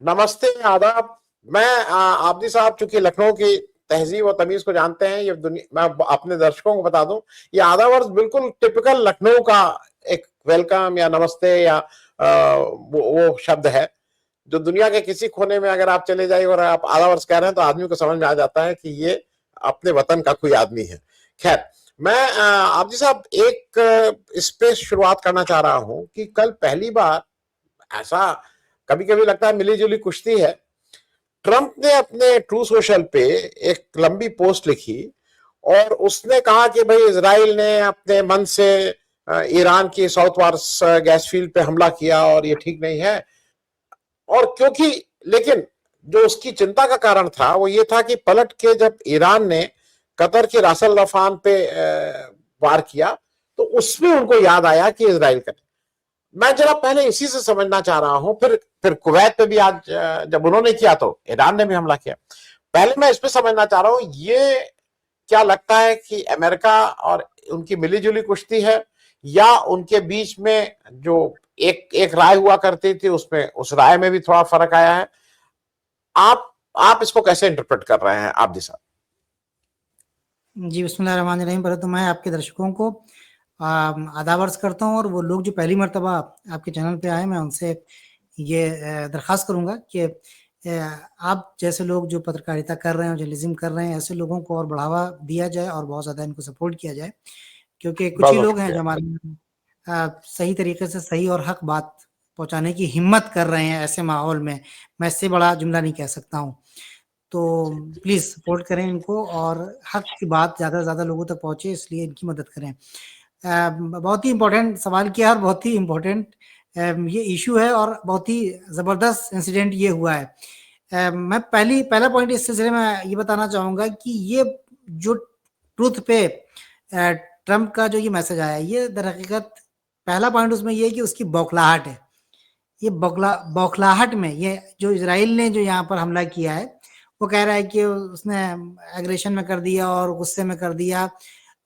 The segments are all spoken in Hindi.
नमस्ते, आदाब। मैं आबदी साहब, चूंकि लखनऊ की तहजीब और तमीज को जानते हैं, ये दुनिया मैं अपने दर्शकों को बता दूं, ये आधा वर्ष बिल्कुल टिपिकल लखनऊ का एक वेलकम या नमस्ते या वो शब्द है जो दुनिया के किसी कोने में अगर आप चले जाइए और आप आधा वर्ष कह रहे हैं तो आदमी को समझ में आ जाता है कि ये अपने वतन का कोई आदमी है। खैर, मैं आबदी साहब एक इस पे शुरुआत करना चाह रहा हूं कि कल पहली बार ऐसा कभी कभी लगता है मिली जुली कुश्ती है। ट्रंप ने अपने ट्रू सोशल पे एक लंबी पोस्ट लिखी और उसने कहा कि भाई इजराइल ने अपने मन से ईरान की साउथ वार्स गैस फील्ड पे हमला किया और ये ठीक नहीं है। और क्योंकि लेकिन जो उसकी चिंता का कारण था वो ये था कि पलट के जब ईरान ने कतर के रासल रफान पे वार किया तो उसमें उनको याद आया कि इजराइल का। मैं जरा पहले इसी से समझना चाह रहा हूं, फिर कुवैत पे भी आज जब उन्होंने किया तो ईरान ने भी हमला किया। पहले मैं इस पे समझना चाह रहा हूं, ये क्या लगता है कि अमेरिका और उनकी मिलीजुली कुश्ती है या उनके बीच में जो एक एक राय हुआ करती थी उसमें उस राय में भी थोड़ा फर्क आया है। आप इसको कैसे इंटरप्रेट कर रहे हैं आप जी साहब? जी, बिस्मिल्लाहिर्रहमानिर्रहीम। पहले तो मैं आपके दर्शकों को आदाब अर्ज़ करता हूँ और वो लोग जो पहली मर्तबा आपके चैनल पे आए, मैं उनसे ये दरख्वास्त करूँगा कि आप जैसे लोग जो पत्रकारिता कर रहे हैं, जर्नलिज़्म कर रहे हैं, ऐसे लोगों को और बढ़ावा दिया जाए और बहुत ज़्यादा इनको सपोर्ट किया जाए, क्योंकि कुछ बहुत ही बहुत लोग हैं शुक्रिया। जो हमारे सही तरीके से सही और हक बात पहुँचाने की हिम्मत कर रहे हैं ऐसे माहौल में। मैं इससे बड़ा जुमला नहीं कह सकता हूँ। तो प्लीज़ सपोर्ट करें इनको और हक की बात ज़्यादा से ज़्यादा लोगों तक पहुँचे, इसलिए इनकी मदद करें। बहुत ही इम्पोर्टेंट सवाल किया और बहुत ही इम्पोर्टेंट ये इश्यू है और बहुत ही ज़बरदस्त इंसिडेंट ये हुआ है। मैं पहला पॉइंट इस सिलसिले में ये बताना चाहूँगा कि ये जो ट्रुथ पे ट्रंप का जो ये मैसेज आया, ये दरहकीकत पहला पॉइंट उसमें ये है कि उसकी बौखलाहट है। ये बौखलाहट में ये जो इजराइल ने जो यहाँ पर हमला किया है, वो कह रहा है कि उसने एग्रेशन में कर दिया और गुस्से में कर दिया।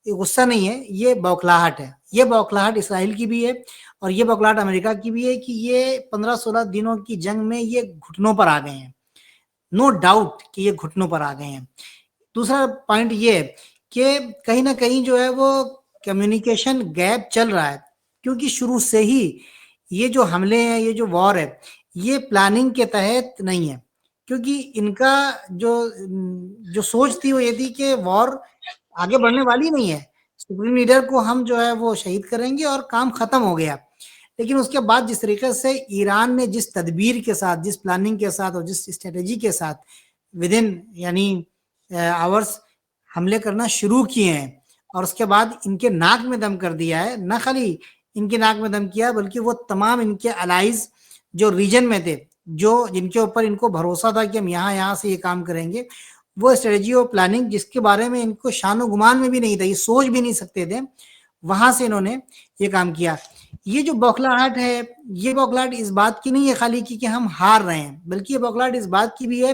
ये गुस्सा नहीं है, ये बौखलाहट है। ये बौखलाहट इसराइल की भी है और ये बौखलाहट अमेरिका की भी है कि ये 15-16 दिनों की जंग में ये घुटनों पर आ गए हैं। नो डाउट कि ये घुटनों पर आ गए हैं। दूसरा पॉइंट ये है कि कहीं ना कहीं जो है वो कम्युनिकेशन गैप चल रहा है, क्योंकि शुरू से ही ये जो हमले हैं, ये जो वॉर है, ये प्लानिंग के तहत नहीं है, क्योंकि इनका जो जो सोच थी वो ये थी कि वॉर आगे बढ़ने वाली नहीं है, सुप्रीम लीडर को हम जो है वो शहीद करेंगे और काम खत्म हो गया। लेकिन उसके बाद जिस तरीके से ईरान ने जिस तदबीर के साथ, जिस प्लानिंग के साथ और जिस स्ट्रेटेजी के साथ विद इन यानी आवर्स हमले करना शुरू किए हैं और उसके बाद इनके नाक में दम कर दिया है, न खाली इनके नाक में दम किया बल्कि वो तमाम इनके अलाइज जो रीजन में थे, जो जिनके ऊपर इनको भरोसा था कि हम यहाँ से ये काम करेंगे, वो स्ट्रेटेजी और प्लानिंग जिसके बारे में इनको शानो गुमान में भी नहीं था, ये सोच भी नहीं सकते थे, वहां से इन्होंने ये काम किया। ये जो बौखलाहट है, ये बौखलाहट इस बात की नहीं है खाली कि हम हार रहे हैं, बल्कि ये बौखलाहट इस बात की भी है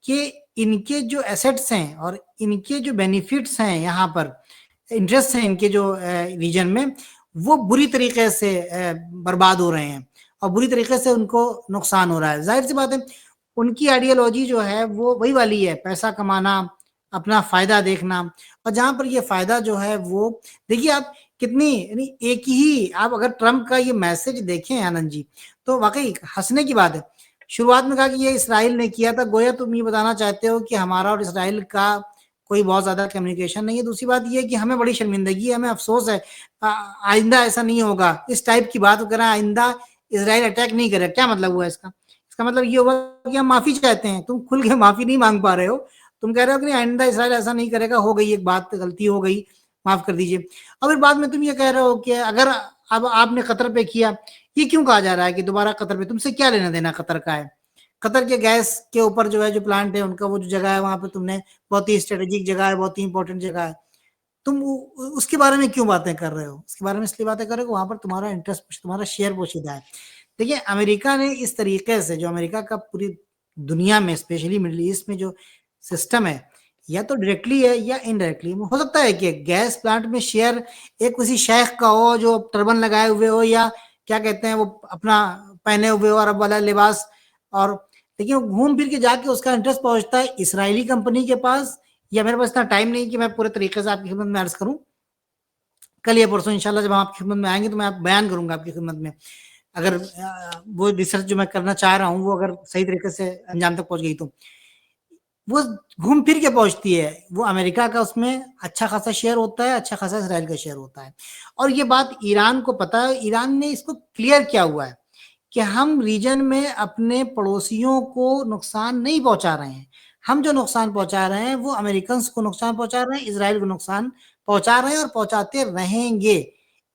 कि इनके जो एसेट्स हैं और इनके जो बेनिफिट्स हैं, यहाँ पर इंटरेस्ट हैं इनके जो रीजन में, वो बुरी तरीके से बर्बाद हो रहे हैं और बुरी तरीके से उनको नुकसान हो रहा है। जाहिर सी बात है, उनकी आइडियोलॉजी जो है वो वही वाली है, पैसा कमाना, अपना फायदा देखना। और जहां पर ये फायदा जो है वो देखिए, आप कितनी यानी एक ही आप अगर ट्रंप का ये मैसेज देखें आनंद जी, तो वाकई हंसने की बात है। शुरुआत में कहा कि ये इसराइल ने किया था, गोया तुम ये बताना चाहते हो कि हमारा और इसराइल का कोई बहुत ज्यादा कम्युनिकेशन नहीं है। दूसरी बात ये है कि हमें बड़ी शर्मिंदगी है, हमें अफसोस है, आइंदा ऐसा नहीं होगा, इस टाइप की बात करें, आइंदा इसराइल अटैक नहीं करे। क्या मतलब हुआ इसका? इसका मतलब ये होगा कि हम माफी चाहते हैं, तुम खुल के माफी नहीं मांग पा रहे हो, तुम कह रहे हो कि आइंदा इसराइल ऐसा नहीं करेगा, हो गई एक बात, गलती हो गई, माफ कर दीजिए। और फिर बाद में तुम ये कह रहे हो कि अगर अब आपने कतर पे किया, ये क्यों कहा जा रहा है कि दोबारा कतर पे? तुमसे क्या लेना देना कतर का है? कतर के गैस के ऊपर जो है, जो प्लांट है उनका, वो जो जगह है वहां पे तुमने, बहुत ही स्ट्रेटेजिक जगह है, बहुत ही इंपॉर्टेंट जगह है, तुम उसके बारे में क्यों बातें कर रहे हो? उसके बारे में इसलिए बातें कर रहे हो वहां पर तुम्हारा इंटरेस्ट, तुम्हारा शेयर पोशीदा है। देखिए, अमेरिका ने इस तरीके से, जो अमेरिका का पूरी दुनिया में स्पेशली मिडिल ईस्ट में जो सिस्टम है, या तो डायरेक्टली है या इनडायरेक्टली, हो सकता है कि गैस प्लांट में शेयर एक किसी शेख का हो जो टर्बन लगाए हुए हो, या क्या कहते हैं वो अपना पहने हुए हो अरब वाला लिबास, और लेकिन वो घूम फिर के जाके उसका इंटरेस्ट पहुंचता है इसराइली कंपनी के पास, या मेरे पास इतना टाइम नहीं कि मैं पूरे तरीके से आपकी खिदमत में अर्ज करूं। कल या परसों इंशाल्लाह जब हम आपकी खिदमत में आएंगे तो मैं आप बयान करूंगा आपकी खिदमत में, अगर वो रिसर्च जो मैं करना चाह रहा हूँ वो अगर सही तरीके से अंजाम तक पहुंच गई तो। वो घूम फिर के पहुंचती है, वो अमेरिका का उसमें अच्छा खासा शेयर होता है, अच्छा खासा इसराइल का शेयर होता है। और ये बात ईरान को पता है, ईरान ने इसको क्लियर किया हुआ है कि हम रीजन में अपने पड़ोसियों को नुकसान नहीं पहुंचा रहे हैं, हम जो नुकसान पहुंचा रहे हैं वो अमेरिकन को नुकसान पहुंचा रहे हैं, इसराइल को नुकसान पहुंचा रहे हैं और पहुंचाते रहेंगे,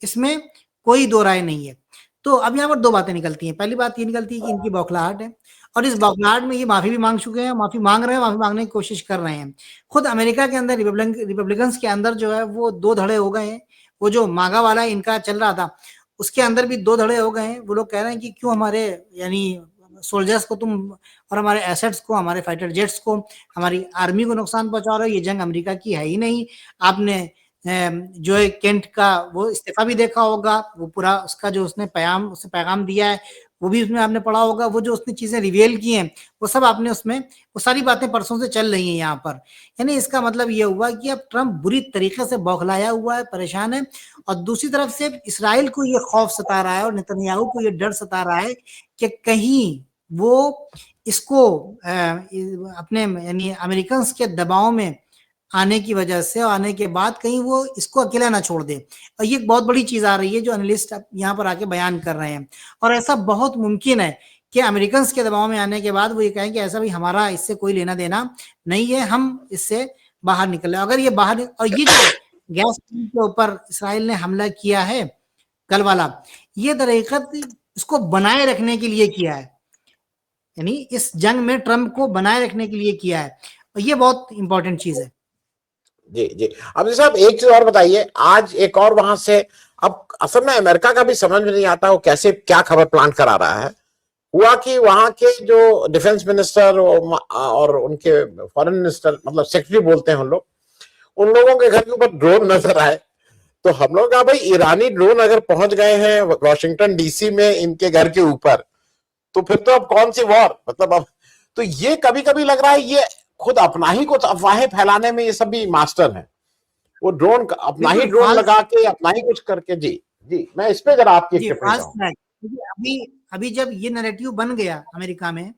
इसमें कोई दो राय नहीं है। तो अब यहाँ पर दो बातें निकलती हैं। पहली बात ये निकलती है कि इनकी बौखलाहट है, और इस बौखलाहट में ये माफी भी मांग चुके हैं, माफी मांग रहे हैं, माफी मांगने की कोशिश कर रहे हैं। खुद अमेरिका के अंदर रिपब्लिकन्स के अंदर जो है वो दो धड़े हो गए हैं। वो जो मागा वाला इनका चल रहा था उसके अंदर भी दो धड़े हो गए हैं। वो लोग कह रहे हैं कि क्यों हमारे यानी सोल्जर्स को तुम और हमारे एसेट्स को, हमारे फाइटर जेट्स को, हमारी आर्मी को नुकसान पहुंचा रहे हो, ये जंग अमेरिका की है ही नहीं। आपने जो है केंट का वो इस्तीफा भी देखा होगा, वो पूरा उसका जो उसने पैगाम दिया है वो भी उसमें आपने पढ़ा होगा, वो जो उसने चीजें रिवील की हैं वो सब आपने उसमें, वो सारी बातें परसों से चल रही हैं यहाँ पर। यानी इसका मतलब ये हुआ कि अब ट्रंप बुरी तरीके से बौखलाया हुआ है, परेशान है। और दूसरी तरफ से इसराइल को ये खौफ सता रहा है और नेतन्याहू को ये डर सता रहा है कि कहीं वो इसको अपने यानी अमेरिकन के दबाव में आने की वजह से, आने के बाद कहीं वो इसको अकेला ना छोड़ दे। और ये एक बहुत बड़ी चीज आ रही है जो एनालिस्ट यहाँ पर आके बयान कर रहे हैं। और ऐसा बहुत मुमकिन है कि अमेरिकन के दबाव में आने के बाद वो ये कहें कि ऐसा भी हमारा इससे कोई लेना देना नहीं है, हम इससे बाहर निकले। अगर ये बाहर, और ये जो गैस के ऊपर इसराइल ने हमला किया है कल वाला, ये दरअसल इसको बनाए रखने के लिए किया है, यानी इस जंग में ट्रंप को बनाए रखने के लिए किया है। और ये बहुत इंपॉर्टेंट चीज है। जी जी। अब साहब एक चीज और बताइए, आज एक और वहां से, अब असल में अमेरिका का भी समझ में नहीं आता वो कैसे क्या खबर प्लांट करा रहा है। हुआ कि वहां के जो डिफेंस मिनिस्टर और उनके फॉरेन मिनिस्टर, मतलब सेक्रेटरी बोलते हैं हम लोग, उन लोगों के घर के ऊपर ड्रोन नजर आए। तो हम लोग कहा भाई ईरानी ड्रोन अगर पहुंच गए हैं वॉशिंगटन डीसी में इनके घर के ऊपर, तो फिर तो अब कौन सी वॉर, मतलब अब तो ये कभी कभी लग रहा है ये खुद अपना ही कुछ अफवाहें फैलाने में ये सब भी मास्टर है। वो ड्रोन अपना ही ड्रोन लगा के अपना ही कुछ करके। जी जी, मैं इस पे जरा आपकी टिप्पणी चाहूंगा। अभी अभी जब ये नैरेटिव बन गया अमेरिका में,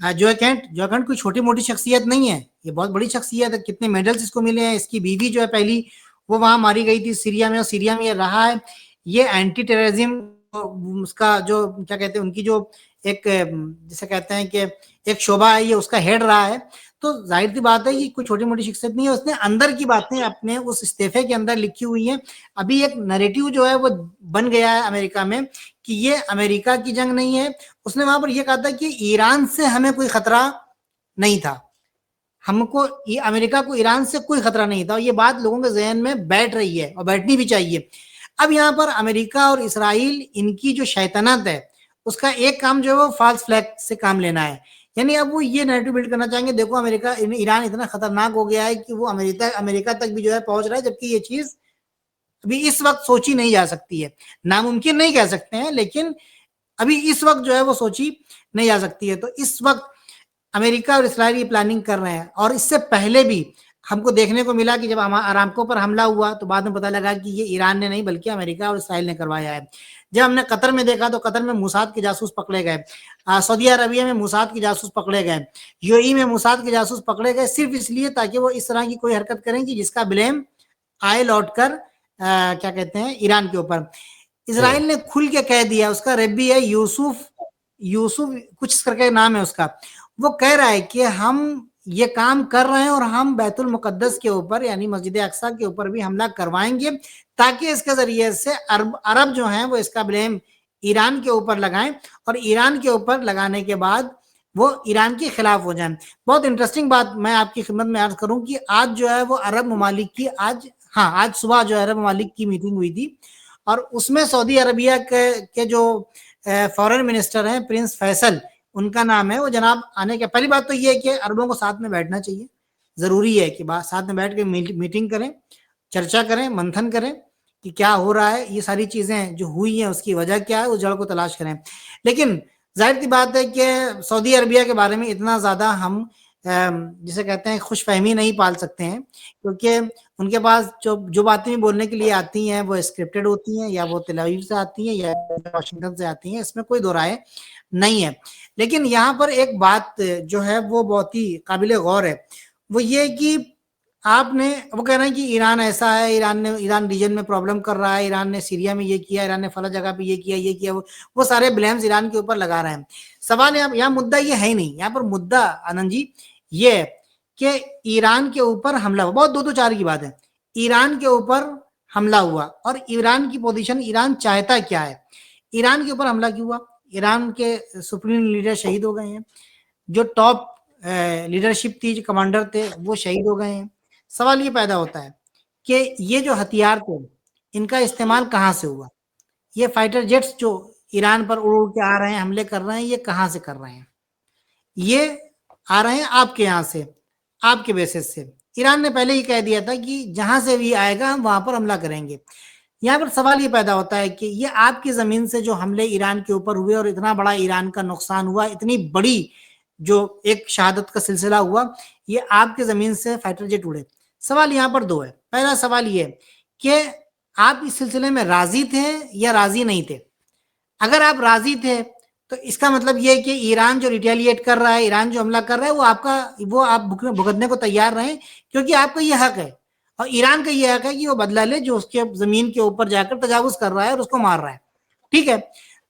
जो कैंट कोई छोटी मोटी शख्सियत नहीं है, ये बहुत बड़ी शख्सियत है। कितने मेडल्स इसको मिले हैं। इसकी बीवी जो है पहली, वो वहां मारी गई थी सीरिया में, और सीरिया में ये रहा है। ये एंटी टेररिज्म उसका जो क्या कहते हैं, उनकी जो एक जिसे कहते हैं कि एक शोभा है, ये उसका हेड रहा है। तो जाहिर सी बात है कि कोई छोटी मोटी शख्सियत नहीं है। उसने अंदर की बातें अपने उस इस्तीफे के अंदर लिखी हुई हैं। अभी एक नैरेटिव जो है वो बन गया है अमेरिका में कि ये अमेरिका की जंग नहीं है। उसने वहां पर यह कहा था कि ईरान से हमें कोई खतरा नहीं था, हमको अमेरिका को ईरान से कोई खतरा नहीं था। और ये बात लोगों के जहन में बैठ रही है और बैठनी भी चाहिए। अब यहाँ पर अमेरिका और इसराइल, इनकी जो शैतानत है उसका एक काम जो है वो फॉल्स फ्लैग से काम लेना है। यानी अब वो ये नैरेटिव बिल्ड करना चाहेंगे, देखो अमेरिका, ईरान इतना खतरनाक हो गया है कि वो अमेरिका तक भी जो है पहुंच रहा है, जबकि ये चीज अभी इस वक्त सोची नहीं जा सकती है। नामुमकिन नहीं कह सकते हैं, लेकिन अभी इस वक्त जो है वो सोची नहीं जा सकती है। तो इस वक्त अमेरिका और इसराइल ये प्लानिंग कर रहे हैं। और इससे पहले भी हमको देखने को मिला कि जब अरामको पर हमला हुआ तो बाद में पता लगा कि ये ईरान ने नहीं बल्कि अमेरिका और इसराइल ने करवाया है। जब हमने कतर में देखा तो कतर में मुसाद के जासूस पकड़े गए, सऊदी अरबिया में मुसाद के जासूस पकड़े गए, यूएई में मुसाद के जासूस पकड़े गए, सिर्फ इसलिए ताकि वो इस तरह की कोई हरकत करें कि जिसका ब्लेम आए लौटकर क्या कहते हैं ईरान के ऊपर। इसराइल ने खुल के कह दिया, उसका रब्बी है यूसुफ कुछ करके नाम है उसका, वो कह रहा है कि हम ये काम कर रहे हैं और हम बैतुल मुकद्दस के ऊपर यानी मस्जिद अक्सा के ऊपर भी हमला करवाएंगे, ताकि इसके जरिए से अरब जो हैं वो इसका ब्लेम ईरान के ऊपर लगाएं और ईरान के ऊपर लगाने के बाद वो ईरान के खिलाफ हो जाएं। बहुत इंटरेस्टिंग बात मैं आपकी खिदमत में अर्ज करूं कि आज जो है वो अरब ममालिक की आज सुबह जो अरब ममालिक की मीटिंग हुई थी, और उसमें सऊदी अरबिया के जो फॉरेन मिनिस्टर हैं प्रिंस फैसल, उनका नाम है, वो जनाब आने के। पहली बात तो ये है कि अरबों को साथ में बैठना चाहिए, जरूरी है कि साथ में बैठ के मीटिंग करें, चर्चा करें, मंथन करें कि क्या हो रहा है, ये सारी चीजें जो हुई हैं उसकी वजह क्या है, उस जड़ को तलाश करें। लेकिन जाहिर सी बात है कि सऊदी अरबिया के बारे में इतना ज्यादा हम जिसे कहते हैं खुशफहमी नहीं पाल सकते हैं, क्योंकि उनके पास जो बातें भी बोलने के लिए आती हैं वो स्क्रिप्टेड होती हैं, या वो तेल अवीव से आती हैं या वाशिंगटन से आती हैं, इसमें कोई दो राय नहीं है। लेकिन यहाँ पर एक बात जो है वो बहुत ही काबिले गौर है, वो ये कि आपने, वो कह रहे हैं कि ईरान ऐसा है, ईरान रीजन में प्रॉब्लम कर रहा है, ईरान ने सीरिया में ये किया, ईरान ने फला जगह पे ये किया, वो सारे ब्लेम्स ईरान के ऊपर लगा रहे हैं। सवाल यहाँ मुद्दा ये है ही नहीं। यहाँ पर मुद्दा आनंद जी ये है कि ईरान के ऊपर हमला हुआ, बहुत दो चार की बात है, ईरान के ऊपर हमला हुआ, और ईरान की पोजीशन, ईरान चाहता क्या है, ईरान के ऊपर हमला क्यों हुआ, ईरान के सुप्रीम लीडर शहीद हो गए हैं, जो टॉप लीडरशिप थी, जो कमांडर थे वो शहीद हो गए हैं। सवाल ये पैदा होता है कि ये जो हथियार थे इनका इस्तेमाल कहाँ से हुआ, ये फाइटर जेट्स जो ईरान पर उड़ के आ रहे हैं, हमले कर रहे हैं, ये कहाँ से कर रहे हैं, ये आ रहे हैं आपके यहाँ से, आपके बेसिस से। ईरान ने पहले ही कह दिया था कि जहां से भी आएगा हम वहां पर हमला करेंगे। यहाँ पर सवाल ये पैदा होता है कि ये आपकी जमीन से जो हमले ईरान के ऊपर हुए और इतना बड़ा ईरान का नुकसान हुआ, इतनी बड़ी जो एक शहादत का सिलसिला हुआ, ये आपके जमीन से फाइटर जेट उड़े। सवाल यहाँ पर दो है। पहला सवाल ये कि आप इस सिलसिले में राजी थे या राजी नहीं थे। अगर आप राजी थे तो इसका मतलब ये है कि ईरान जो रिटेलिएट कर रहा है, ईरान जो हमला कर रहा है, वो आप भुगतने को तैयार रहें, क्योंकि आपका ये हक है, और ईरान का ये हक है कि वो बदला ले जो उसके जमीन के ऊपर जाकर तजावुज कर रहा है और उसको मार रहा है। ठीक है।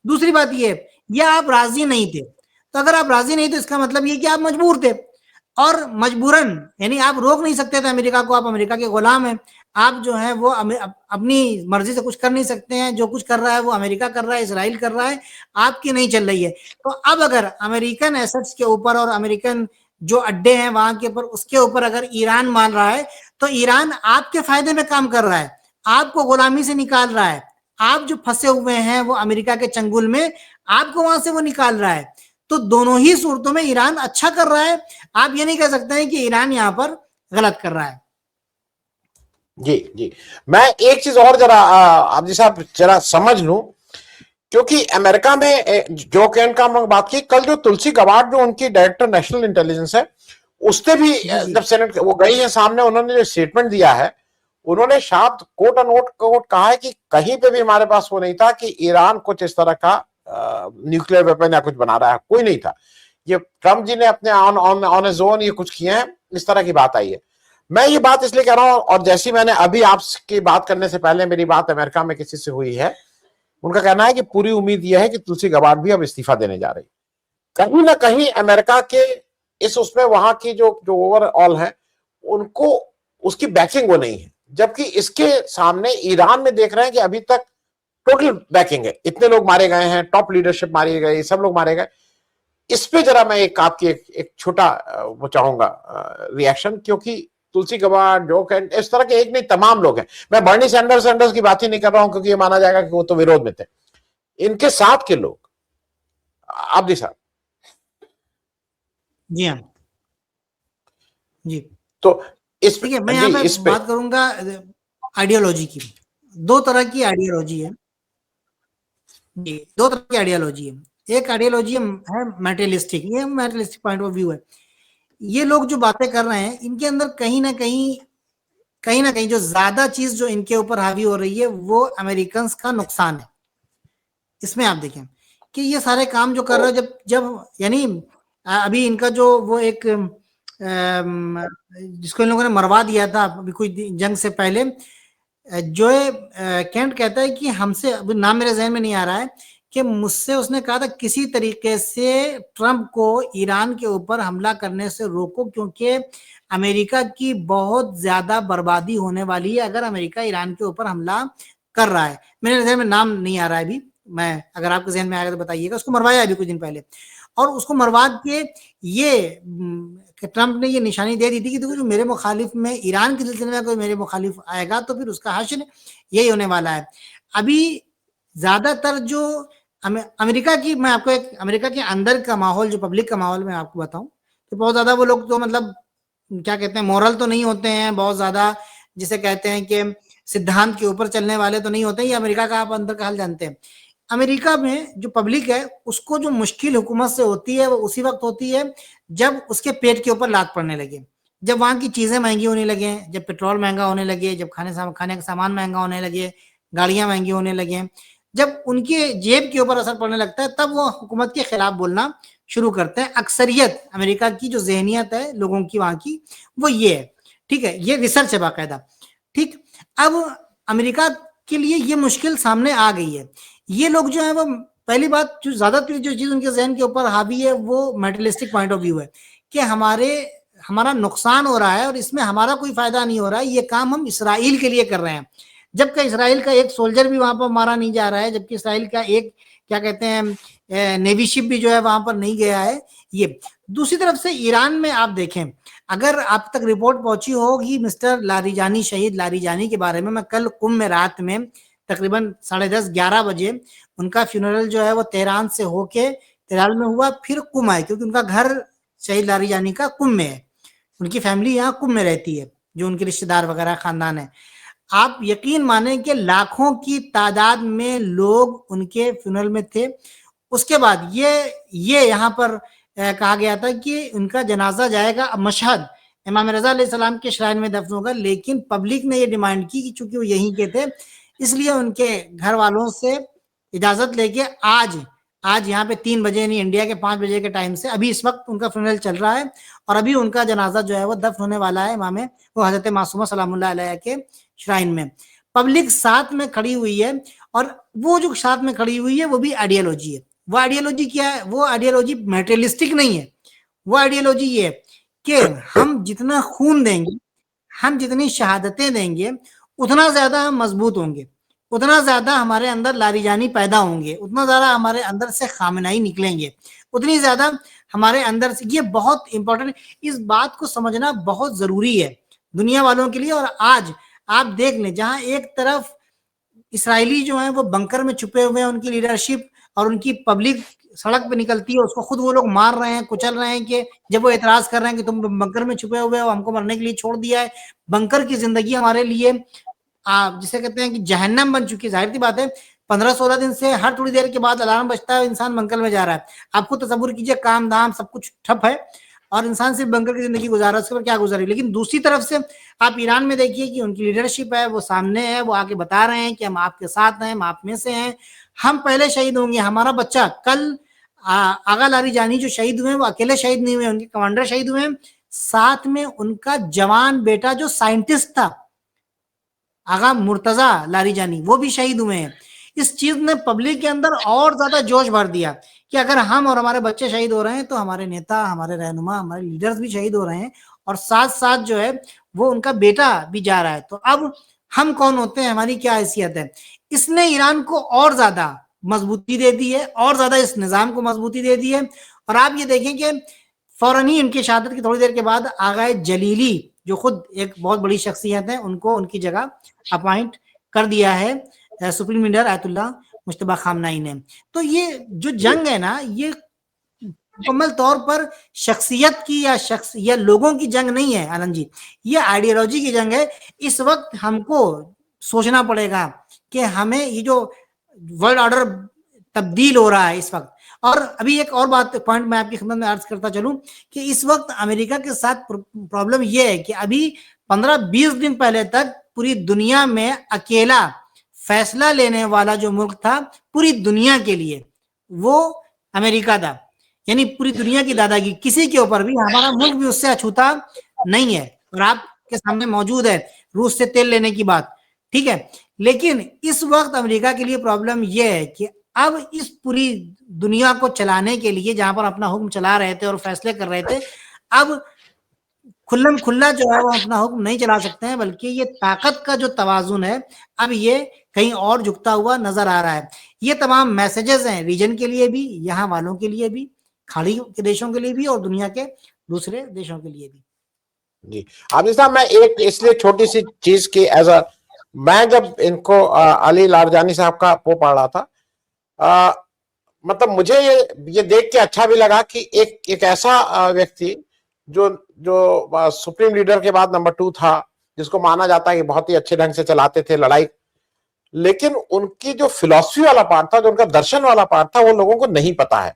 दूसरी बात ये आप राजी नहीं थे, तो अगर आप राजी नहीं थे इसका मतलब ये कि आप मजबूर थे, और मजबूरन यानी आप रोक नहीं सकते थे अमेरिका को, आप अमेरिका के गुलाम हैं, आप जो है वो अपनी मर्जी से कुछ कर नहीं सकते हैं, जो कुछ कर रहा है वो अमेरिका कर रहा है, इसराइल कर रहा है, आपकी नहीं चल रही है। तो अब अगर अमेरिकन एसेट्स के ऊपर और अमेरिकन जो अड्डे हैं वहां के ऊपर, उसके ऊपर अगर ईरान मान रहा है, तो ईरान आपके फायदे में काम कर रहा है, आपको गुलामी से निकाल रहा है, आप जो फंसे हुए हैं वो अमेरिका के चंगुल में, आपको वहां से वो निकाल रहा है। तो दोनों ही सूरतों में ईरान अच्छा कर रहा है। आप ये नहीं कह सकते हैं कि ईरान यहाँ पर गलत कर रहा है। जी जी, मैं एक चीज और जरा आप जी साहब जरा समझ लूं, क्योंकि अमेरिका में जो कैन का हम बात की, कल जो तुलसी गबार्ड जो उनकी डायरेक्टर नेशनल इंटेलिजेंस है, उसने भी जब सेनेट वो गई है सामने, उन्होंने जो स्टेटमेंट दिया है, उन्होंने शायद कोट अनोट कोट कहा है कि कहीं पे भी हमारे पास वो नहीं था कि ईरान कुछ इस तरह का न्यूक्लियर वेपन या कुछ बना रहा है, कोई नहीं था। ये ट्रम्प जी ने अपने ऑन ए जोन ये कुछ किए हैं, इस तरह की बात आई है। मैं ये बात इसलिए कह रहा हूं, और जैसी मैंने अभी आपकी बात करने से पहले मेरी बात अमेरिका में किसी से हुई है, उनका कहना है कि पूरी उम्मीद यह है कि तुलसी गबार्ड भी अब इस्तीफा देने जा रही। कहीं ना कहीं अमेरिका के इस उसमें वहां की जो ओवरऑल है उनको उसकी बैकिंग वो नहीं है, जबकि इसके सामने ईरान में देख रहे हैं कि अभी तक टोटल बैकिंग है, इतने लोग मारे गए हैं, टॉप लीडरशिप मारी गई, सब लोग मारे गए। इस पे जरा मैं आपकी एक छोटा वो चाहूंगा रिएक्शन, क्योंकि तुलसी गबार्ड जो इस तरह के एक नहीं तमाम लोग हैं, मैं बर्नी सैंडर्स की बात ही नहीं कर रहा हूं क्योंकि ये माना जाएगा कि वो तो विरोध में थे, इनके साथ के लोग। आप जी साहब। जी हाँ जी। तो इस ठीक है, मैं यहाँ पे बात करूंगा आइडियोलॉजी की। दो तरह की आइडियोलॉजी है जी, दो तरह की आइडियोलॉजी है। एक आइडियोलॉजी है मैटेरियलिस्टिक, ये मैटेरियलिस्टिक पॉइंट ऑफ व्यू है। ये लोग जो बातें कर रहे हैं इनके अंदर कहीं ना कहीं जो ज्यादा चीज जो इनके ऊपर हावी हो रही है वो अमेरिकन का नुकसान है। इसमें आप देखें कि ये सारे काम जो कर रहे हैं, जब यानी अभी इनका जो वो एक जिसको इन लोगों ने मरवा दिया था अभी कोई जंग से पहले, जो कैंट कहता है कि हमसे, अभी नाम मेरे जहन में नहीं आ रहा है, कि मुझसे उसने कहा था किसी तरीके से ट्रंप को ईरान के ऊपर हमला करने से रोको, क्योंकि अमेरिका की बहुत ज्यादा बर्बादी होने वाली है अगर अमेरिका ईरान के ऊपर हमला कर रहा है। मेरे जहन में नाम नहीं आ रहा है अभी, मैं अगर आपके जहन में आएगा तो बताइएगा। उसको मरवाया अभी कुछ दिन पहले, और उसको मरवा के ये ट्रंप ने ये निशानी दे दी थी कि देखो जो मेरे मुखालिफ में, ईरान के सिलसिले में कोई मेरे मुखालिफ आएगा तो फिर उसका हश्र यही होने वाला है। अभी ज्यादातर जो अमेरिका की, मैं आपको एक अमेरिका के अंदर का माहौल, जो पब्लिक का माहौल मैं आपको बताऊं, तो बहुत ज्यादा वो लोग तो मतलब क्या कहते हैं, मोरल तो नहीं होते हैं, बहुत ज्यादा जिसे कहते हैं कि सिद्धांत के ऊपर चलने वाले तो नहीं होते हैं। ये अमेरिका का आप अंदर का हाल जानते हैं। अमेरिका में जो पब्लिक है उसको जो मुश्किल हुकूमत से होती है वो उसी वक्त होती है जब उसके पेट के ऊपर लात पड़ने लगे, जब वहां की चीजें महंगी होने लगे, जब पेट्रोल महंगा होने लगे, जब खाने का सामान महंगा होने लगे, गाड़ियां महंगी होने लगे, जब उनके जेब के ऊपर असर पड़ने लगता है तब वो हुकूमत के खिलाफ बोलना शुरू करते हैं। अक्सरियत अमेरिका की जो जहनियत है लोगों की वहां की वो ये है, ठीक है, ये रिसर्च है बाकायदा। ठीक, अब अमेरिका के लिए ये मुश्किल सामने आ गई है। ये लोग जो है वो पहली बात जो ज्यादातर जो चीज उनके जहन के ऊपर हावी है वो मेटलिस्टिक पॉइंट ऑफ व्यू है कि हमारा नुकसान हो रहा है और इसमें हमारा कोई फायदा नहीं हो रहा है, ये काम हम इसराइल के लिए कर रहे हैं, जबकि इसराइल का एक सोल्जर भी वहां पर मारा नहीं जा रहा है, जबकि इसराइल का एक क्या कहते हैं नेवी शिप भी जो है वहां पर नहीं गया है। ये दूसरी तरफ से ईरान में आप देखें, अगर आप तक रिपोर्ट पहुंची होगी मिस्टर लारिजानी, शहीद लारिजानी के बारे में, मैं कल कुंभ में रात में तकरीबन 10:30-11 बजे उनका फ्यूनरल जो है वो तेहरान से होके तेहरान में हुआ, फिर कुंभ आए क्योंकि उनका घर शहीद लारिजानी का कुंभ में है, उनकी फैमिली यहाँ कुंभ में रहती है, जो उनके रिश्तेदार वगैरह खानदान है। आप यकीन माने कि लाखों की तादाद में लोग उनके फ्यूनरल में थे। उसके बाद ये यहाँ पर कहा गया था कि उनका जनाजा जाएगा मशहद, इमाम रजा अलैहिस्सलाम के श्राइन में दफन होगा, लेकिन पब्लिक ने ये डिमांड की कि चूंकि वो यहीं के थे इसलिए उनके घर वालों से इजाजत लेके आज यहाँ पे 3 बजे नहीं इंडिया के 5 बजे के टाइम से अभी इस वक्त उनका फ्यूनरल चल रहा है और अभी उनका जनाजा जो है वो दफन होने वाला है इमाम वो हजरत मासूमा सलामुल्लाह अलैहा के श्राइन में। पब्लिक साथ में खड़ी हुई है और वो जो साथ में खड़ी हुई है वो भी आइडियोलॉजी है। वो आइडियोलॉजी क्या है? वो आइडियोलॉजी मेटेरियलिस्टिक नहीं है, वो आइडियोलॉजी ये है कि हम जितना खून देंगे, हम जितनी शहादतें देंगे उतना ज्यादा हम मजबूत होंगे, उतना ज्यादा हमारे अंदर लारिजानी पैदा होंगे, उतना ज्यादा हमारे अंदर से खामनाई निकलेंगे, उतनी ज्यादा हमारे अंदर से, ये बहुत इंपॉर्टेंट, इस बात को समझना बहुत जरूरी है दुनिया वालों के लिए। और आज आप देख लें जहां एक तरफ इसराइली जो है वो बंकर में छुपे हुए हैं, उनकी लीडरशिप और उनकी पब्लिक सड़क पे निकलती है उसको खुद वो लोग मार रहे हैं, कुचल रहे हैं, कि जब वो एतराज कर रहे हैं कि तुम बंकर में छुपे हुए हो, हमको मरने के लिए छोड़ दिया है, बंकर की जिंदगी हमारे लिए जिसे कहते हैं कि जहन्नम बन चुकी है। जाहिर सी बात है 15-16 दिन से हर थोड़ी देर के बाद अलार्म बजता है, इंसान बंकर में जा रहा है। आपको तसव्वुर कीजिए, काम धाम सब कुछ ठप है और इंसान सिर्फ बंकर की जिंदगी गुजार रहा है, उसके बाद क्या गुजारी। लेकिन दूसरी तरफ से आप ईरान में देखिए कि उनकी लीडरशिप है वो सामने है, वो आके बता रहे हैं कि हम आपके साथ हैं, हम आप में से हैं, हम पहले शहीद होंगे, हमारा बच्चा कल आगा लारिजानी जो शहीद हुए वो अकेले शहीद नहीं हुए, उनके कमांडर शहीद हुए, साथ में उनका जवान बेटा जो साइंटिस्ट था आगा मुर्तजा लारिजानी वो भी शहीद हुए हैं। इस चीज ने पब्लिक के अंदर और ज्यादा जोश भर दिया कि अगर हम और हमारे बच्चे शहीद हो रहे हैं तो हमारे नेता, हमारे रहनुमा, हमारे लीडर्स भी शहीद हो रहे हैं और साथ साथ जो है वो उनका बेटा भी जा रहा है, तो अब हम कौन होते हैं, हमारी क्या हैसियत है। इसने ईरान को और ज्यादा मजबूती दे दी है, और ज्यादा इस निजाम को मजबूती दे दी है। और आप ये देखें कि फौरन ही उनकी शहादत की थोड़ी देर के बाद आगा जलीली जो खुद एक बहुत बड़ी शख्सियत है उनको उनकी जगह अपॉइंट कर दिया है सुप्रीम लीडर आयतुल्लाह मुश्तबा खामनाई ने। तो ये जो जंग है ना, ये मुकम्मल तौर पर शख्सियत की या लोगों की जंग नहीं है आनंद जी, ये आइडियोलॉजी की जंग है। इस वक्त हमको सोचना पड़ेगा कि हमें ये जो वर्ल्ड ऑर्डर तब्दील हो रहा है इस वक्त, और अभी एक और बात पॉइंट मैं आपकी खिदमत में अर्ज करता चलूं कि इस वक्त अमेरिका के साथ प्रॉब्लम यह है कि अभी 15-20 दिन पहले तक पूरी दुनिया में अकेला फैसला लेने वाला जो मुल्क था पूरी दुनिया के लिए वो अमेरिका था, यानी पूरी दुनिया की दादागिरी किसी के ऊपर भी, हमारा मुल्क भी उससे अछूता नहीं है। और आपके सामने मौजूद है रूस से तेल लेने की बात, ठीक है। लेकिन इस वक्त अमेरिका के लिए प्रॉब्लम यह है कि अब इस पूरी दुनिया को चलाने के लिए जहां पर अपना हुक्म चला रहे थे और फैसले कर रहे थे, अब खुल्लम खुल्ला जो है वो अपना हुक्म नहीं चला सकते हैं, बल्कि ये ताकत का जो तवाजुन है अब ये कहीं और झुकता हुआ नजर आ रहा है। ये तमाम मैसेजेस हैं रीजन के लिए भी, यहाँ वालों के लिए भी, खाड़ी के देशों के लिए भी और दुनिया के दूसरे देशों के लिए भी। जी आबिद साहब, मैं एक इसलिए छोटी सी चीज की मैं जब इनको अली लारजानी साहब का वो पढ़ रहा था, मतलब मुझे ये देख के अच्छा भी लगा कि एक ऐसा व्यक्ति जो सुप्रीम लीडर के बाद नंबर 2 था, जिसको माना जाता है कि बहुत ही अच्छे ढंग से चलाते थे लड़ाई, लेकिन उनकी जो फिलॉसफी वाला पार्ट था, जो उनका दर्शन वाला पार्ट था, वो लोगों को नहीं पता है।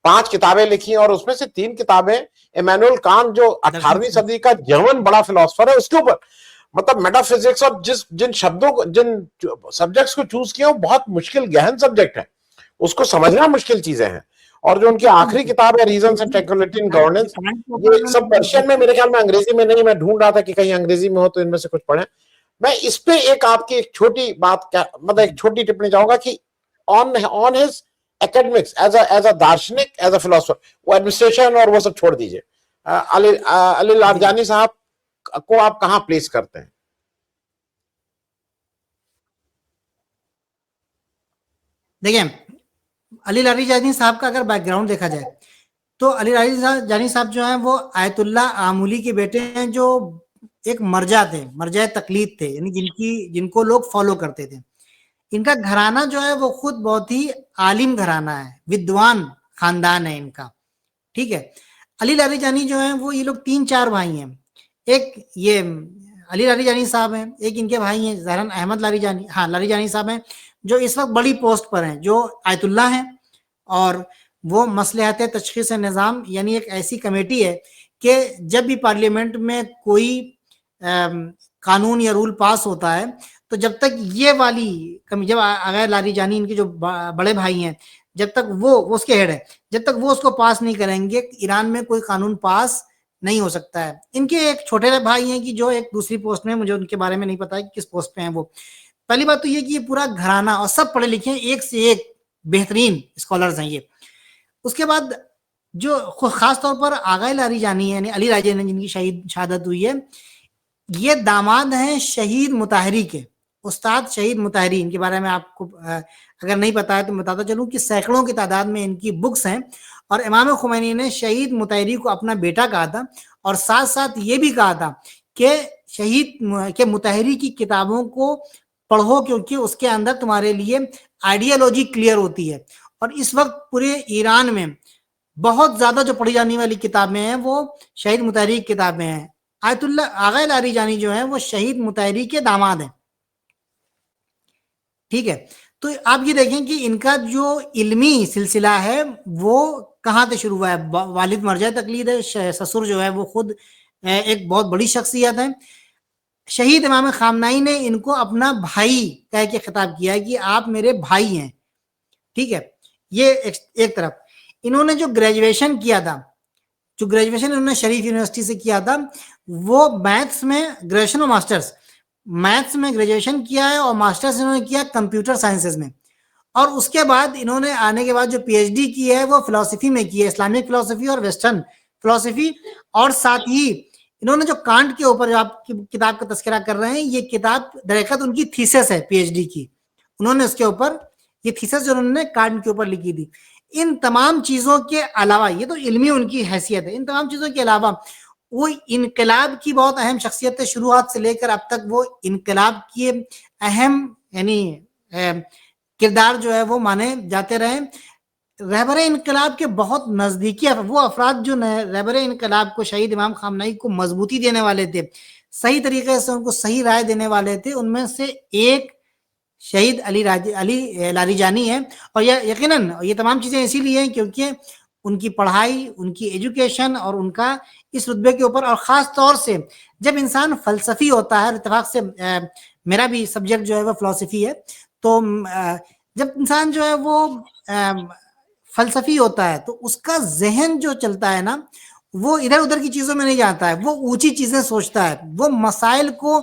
5 किताबें लिखी और उसमें से 3 किताबें इमैनुअल कांट, जो 18वीं सदी का जर्मन बड़ा फिलोसफर है, उसके ऊपर, मतलब मेटाफिजिक्स, और जिन शब्दों को, जिन सब्जेक्ट्स को चूज किया, वो बहुत मुश्किल गहन सब्जेक्ट है, उसको समझना मुश्किल चीजें हैं। और जो उनकी आखिरी किताब है reasons and tranquillity in governance, ये सब पर्शियन में, मेरे ख्याल में अंग्रेजी में नहीं, मैं ढूंढ रहा था कि कहीं अंग्रेजी में हो तो इनमें से कुछ पढ़े। मैं इस पे एक आपकी एक छोटी बात, क्या मतलब एक छोटी टिप्पणी चाहूंगा कि on his academics as a दार्शनिक, एज अ फिलोसफर, वो एडमिनिस्ट्रेशन और वो सब छोड़ दीजिए, अली लारजानी साहब को आप कहां प्लेस करते हैं? देखिए, अली लारीजानी साहब का अगर बैकग्राउंड देखा जाए तो अली लारीजानी साहब जो हैं वो आयतुल्ला आमूली के बेटे हैं, जो एक मर्जा थे, मर्जा तकलीद थे, यानी जिनको लोग फॉलो करते थे। इनका घराना जो है वो खुद बहुत ही आलिम घराना है, विद्वान खानदान है इनका, ठीक है। अली लारीजानी जो है वो, ये लोग 3-4 भाई हैं। एक ये अली लारीजानी साहब हैं, एक इनके भाई हैं जहरन अहमद लारीजानी, हाँ लारीजानी साहब हैं, जो इस वक्त बड़ी पोस्ट पर हैं, जो आयतुल्ला हैं, और वो मसलहत तशखीस निज़ाम, यानी एक ऐसी कमेटी है कि जब भी पार्लियामेंट में कोई कानून या रूल पास होता है, तो जब तक ये वाली जब अगर लारीजानी इनके जो बड़े भाई हैं, जब तक वो उसके हेड है, जब तक वो उसको पास नहीं करेंगे, ईरान में कोई कानून पास नहीं हो सकता है। इनके एक छोटे भाई हैं कि जो एक दूसरी पोस्ट में, मुझे उनके बारे में नहीं पता है कि किस पोस्ट पे हैं वो। पहली बात तो ये कि ये पूरा घराना, और सब पढ़े लिखे हैं, एक से एक बेहतरीन स्कॉलर्स हैं ये। उसके बाद जो खास तौर पर आगा लारीजानी है, यानी अली लारीजानी जिनकी शहादत हुई है, ये दामाद हैं शहीद मुताहरी के, उस्ताद शहीद मुताहरी। इनके बारे में आपको अगर नहीं पता है तो मैं बताता चलूं कि सैकड़ों की तादाद में इनकी बुक्स हैं, और इमाम खुमैनी ने शहीद मुताहरी को अपना बेटा कहा था, और साथ साथ ये भी कहा था कि शहीद के मुताहरी की किताबों को पढ़ो, क्योंकि उसके अंदर तुम्हारे लिए आइडियोलॉजी क्लियर होती है। और इस वक्त पूरे ईरान में बहुत ज्यादा जो पढ़ी जाने वाली किताबें हैं वो शहीद मुताहरी की किताबें हैं। आयतुल्ला आगा लारीजानी जो है वो शहीद मुताहरी के दामाद हैं, ठीक है। तो आप ये देखें कि इनका जो इल्मी सिलसिला है वो कहाँ से शुरू हुआ है। वालिद मर्जा तकलीद है, ससुर जो है वो खुद एक बहुत बड़ी शख्सियत है। शहीद इमाम खामनाई ने इनको अपना भाई कह के खिताब किया है कि आप मेरे भाई हैं, ठीक है। ये एक तरफ। इन्होंने जो ग्रेजुएशन किया था, जो ग्रेजुएशन इन्होंने शरीफ यूनिवर्सिटी से किया था, वो मैथ्स में ग्रेजुएशन और मास्टर्स, मैथ्स में ग्रेजुएशन किया है, और मास्टर्स इन्होंने किया कंप्यूटर साइंसेज में। और उसके बाद इन्होंने आने के बाद जो पीएचडी की है वो फिलोसफी में की है, इस्लामिक फिलोसफी और वेस्टर्न फिलोसफी। और साथ ही इन्होंने जो कांट के ऊपर जो आप किताब का तस्करा कर रहे हैं, ये किताब दरअसल उनकी थीसिस है पीएचडी की, उन्होंने उसके ऊपर ये थीसिस जो उन्होंने कांट के ऊपर लिखी थी। इन तमाम चीजों के अलावा, ये तो इल्मी उनकी हैसियत है, इन तमाम चीजों के अलावा वो इनकलाब की बहुत अहम शख्सियत है। शुरुआत से लेकर अब तक वो इनकलाब की अहम यानी किरदार जो है वो माने जाते रहे। रहबर इनकलाब के बहुत नजदीकी वो अफराद जो रहबर इनकलाब को, शहीद इमाम खामनाई को मजबूती देने वाले थे, सही तरीके से उनको सही राय देने वाले थे, उनमें से एक शहीद अली लारीजानी है। और यह यकीनन ये तमाम चीजें इसीलिए हैं क्योंकि उनकी पढ़ाई, उनकी एजुकेशन और उनका इस रुतबे के ऊपर, और ख़ास तौर से जब इंसान फ़लसफ़ी होता है, इत्तेफाक से मेरा भी सब्जेक्ट जो है वो फ़िलॉसफी है, तो जब इंसान जो है वो फ़लसफ़ी होता है तो उसका ज़हन जो चलता है ना, वो इधर उधर की चीज़ों में नहीं जाता है, वो ऊंची चीज़ें सोचता है, वो मसाइल को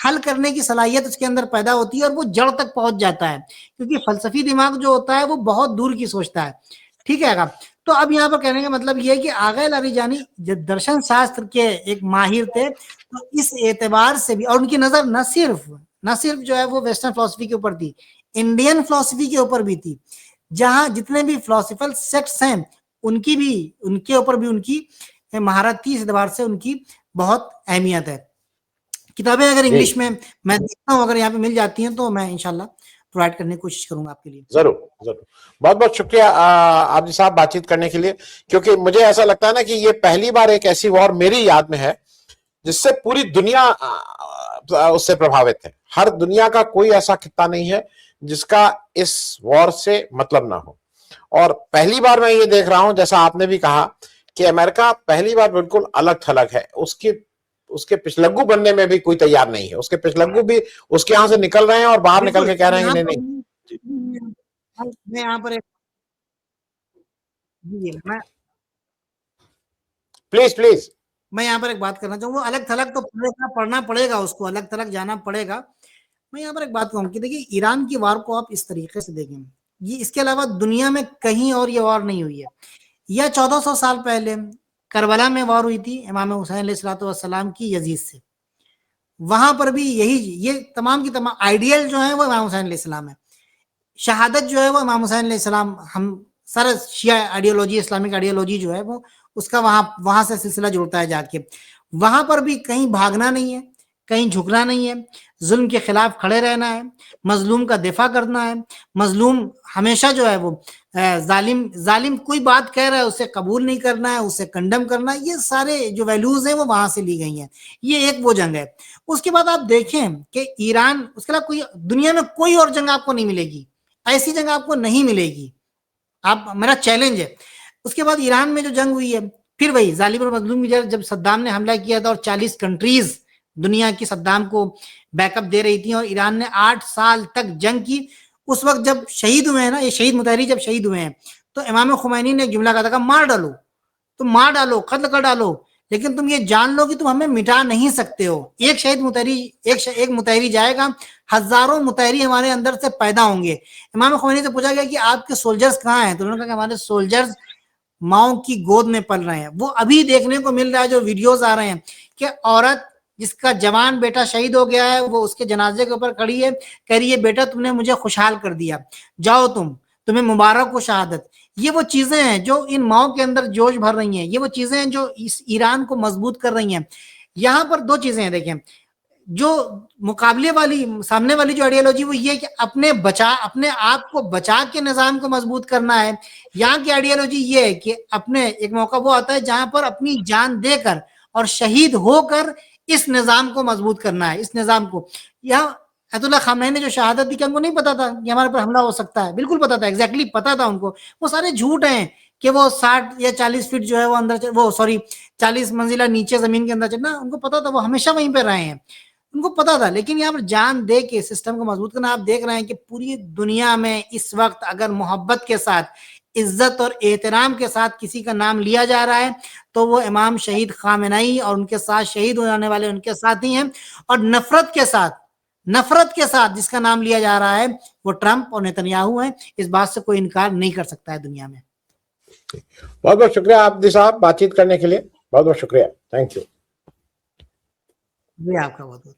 हल करने की सलाहियत उसके अंदर पैदा होती है और वो जड़ तक पहुंच जाता है, क्योंकि फ़लसफ़ी दिमाग जो होता है वो बहुत दूर की सोचता है, ठीक है। तो अब यहाँ पर कहने का मतलब ये है कि आगा लारीजानी जब दर्शन शास्त्र के एक माहिर थे, तो इस एतबार से भी, और उनकी नज़र न सिर्फ जो है वो वेस्टर्न फिलोसफी के ऊपर थी, इंडियन फिलोसफी के ऊपर भी थी। जहां जितने भी फिलोसफिकल सेक्ट्स हैं उनके ऊपर भी उनकी महारत थी, इस एतबार से उनकी बहुत अहमियत है। किताबें अगर इंग्लिश में मैं देखता हूँ, अगर यहाँ पे मिल जाती हैं तो मैं इंशाल्लाह प्रोवाइड करने की कोशिश करूंगा आपके लिए। जरूर जरूर, बहुत बहुत शुक्रिया आप जी साहब बातचीत करने के लिए, क्योंकि मुझे ऐसा लगता है ना कि ये पहली बार एक ऐसी वॉर मेरी याद में है जिससे पूरी दुनिया उससे प्रभावित है। हर दुनिया का कोई ऐसा खित्ता नहीं है जिसका इस वॉर से मतलब ना हो। और पहली बार मैं ये देख रहा हूं, जैसा आपने भी कहा, कि अमेरिका पहली बार बिल्कुल अलग थलग है। उसके पिछलग्गू बनने में भी कोई तैयार नहीं है। उसके पिछलग्गू भी उसके यहां से निकल रहे हैं और बाहर निकल के कह रहे हैं कि नहीं नहीं। मैं यहाँ पर एक मैं प्लीज प्लीज। मैं यहाँ पर एक बात करना चाहूंगा। अलग थलग तो पढ़ना पड़ेगा, उसको अलग थलग जाना पड़ेगा। मैं यहाँ पर एक बात कहूँ कि देखिए, ईरान की वार को आप इस तरीके से देखें, ये इसके अलावा दुनिया में कहीं और ये वार नहीं हुई है। यह 1400 साल पहले करबला में वार हुई थी इमाम हुसैन अलैहिस्सलाम की यजीद से। वहां पर भी यही, ये तमाम की तमाम आइडियल जो है वो इमाम हुसैन अलैहिस्सलाम है। शहादत जो है वो इमाम हुसैन अलैहिस्सलाम, हम सारा शिया आइडियोलॉजी, इस्लामिक आइडियोलॉजी जो है वो उसका वहां से सिलसिला जुड़ता है जाके। वहां पर भी कहीं भागना नहीं है, कहीं झुकना नहीं है, जुल्म के खिलाफ खड़े रहना है, मजलूम का दिफा करना है। मजलूम हमेशा जो है वो जालिम कोई बात कह रहा है उसे कबूल नहीं करना है, उसे कंडम करना है। ये सारे जो वैल्यूज हैं वो वहां से ली गई हैं। ये एक वो जंग है। उसके बाद आप देखें कि ईरान, उसके अलावा कोई दुनिया में कोई और जंग आपको नहीं मिलेगी, ऐसी जंग आपको नहीं मिलेगी। आप, मेरा चैलेंज है। उसके बाद ईरान में जो जंग हुई है, फिर वही जालिम और मजलूम की जब सद्दाम ने हमला किया था और 40 कंट्रीज दुनिया की सद्दाम को बैकअप दे रही थी और ईरान ने 8 साल तक जंग की। उस वक्त जब शहीद हुए हैं ना, ये शहीद मुतहरी जब शहीद हुए हैं, तो इमाम खुमैनी ने जुमला कहा था, मार डालो, तुम मार डालो, कत्ल कर डालो, लेकिन तुम ये जान लो कि तुम हमें मिटा नहीं सकते हो। एक शहीद मुतहरी, एक मुतहरी जाएगा, हजारों मुतहरी हमारे अंदर से पैदा होंगे। इमाम खुमैनी से पूछा गया कि आपके सोल्जर्स कहाँ हैं, तो उन्होंने कहा कि हमारे सोल्जर्स माओ की गोद में पल रहे हैं। वो अभी देखने को मिल रहा है, जो वीडियोस आ रहे हैं कि औरत जिसका जवान बेटा शहीद हो गया है, वो उसके जनाजे के ऊपर खड़ी है, कह रही है बेटा तुमने मुझे खुशहाल कर दिया, जाओ तुम्हें मुबारक हो शहादत। ये वो चीजें हैं जो इन माओ के अंदर जोश भर रही हैं। ये वो चीजें हैं जो इस ईरान को मजबूत कर रही हैं। यहाँ पर दो चीजें हैं, देखें, जो मुकाबले वाली, सामने वाली जो आइडियोलॉजी वो ये है कि अपने आप को बचा के निजाम को मजबूत करना है। यहाँ की आइडियोलॉजी ये है कि अपने, एक मौका वो आता है जहां पर अपनी जान देकर और शहीद होकर इस निजाम को मजबूत करना है। इस निजाम को, यहाँ अयतुल्लाह खामनई ने जो शहादत दी, क्या उनको नहीं पता था कि हमारे पर हमला हो सकता है? बिल्कुल पता था, एग्जैक्टली पता था उनको। वो सारे झूठ हैं कि वो 60 या 40 फीट जो है वो अंदर, वो सॉरी 40 मंजिला नीचे जमीन के अंदर चलना, उनको पता था, वो हमेशा वहीं पे रहे हैं, उनको पता था। लेकिन यहाँ पर जान दे के सिस्टम को मजबूत करना। आप देख रहे हैं कि पूरी दुनिया में इस वक्त अगर मोहब्बत के साथ, इज्जत और एहतराम के साथ किसी का नाम लिया जा रहा है तो वो इमाम शहीद खामेनेई और उनके साथ शहीद होने वाले उनके साथी हैं। और नफरत के साथ जिसका नाम लिया जा रहा है वो ट्रंप और नेतन्याहू हैं। इस बात से कोई इनकार नहीं कर सकता है दुनिया में। बहुत बहुत शुक्रिया आब्दी साहब बातचीत करने के लिए, बहुत बहुत शुक्रिया, थैंक यू। जी आपका बहुत बहुत